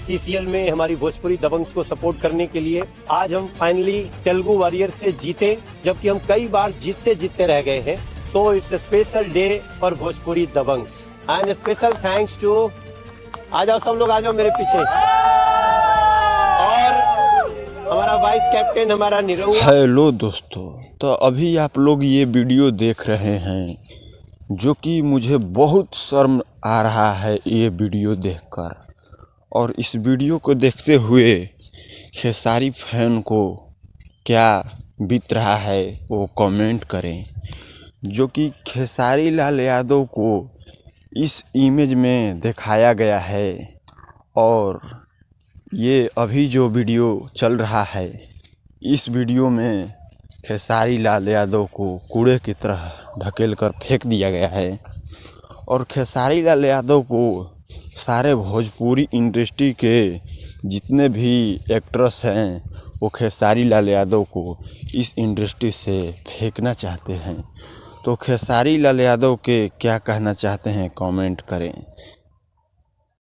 CCL में हमारी भोजपुरी दबंग्स को सपोर्ट करने के लिए। आज हम फाइनली तेलुगु वॉरियर से जीते, जबकि हम कई बार जीतते रह गए हैं। So it's a special day for Bhojpuri Dabanggs and special thanks to, आ जाओ सब लोग, आ जाओ मेरे पीछे, और हमारा वाइस कैप्टन हमारा निरहुआ। हेलो दोस्तों, तो अभी आप लोग ये वीडियो देख रहे हैं, जो कि मुझे बहुत शर्म आ रहा है ये वीडियो देखकर। और इस वीडियो को देखते हुए खेसारी फैन को क्या बीत रहा है वो कमेंट करें। जो कि खेसारी लाल यादव को इस इमेज में दिखाया गया है, और ये अभी जो वीडियो चल रहा है, इस वीडियो में खेसारी लाल यादव को कूड़े की तरह ढकेल कर फेंक दिया गया है। और खेसारी लाल यादव को सारे भोजपुरी इंडस्ट्री के जितने भी एक्ट्रेस हैं, वो खेसारी लाल यादव को इस इंडस्ट्री से फेंकना चाहते हैं। तो खेसारी लाल यादव के क्या कहना चाहते हैं कमेंट करें।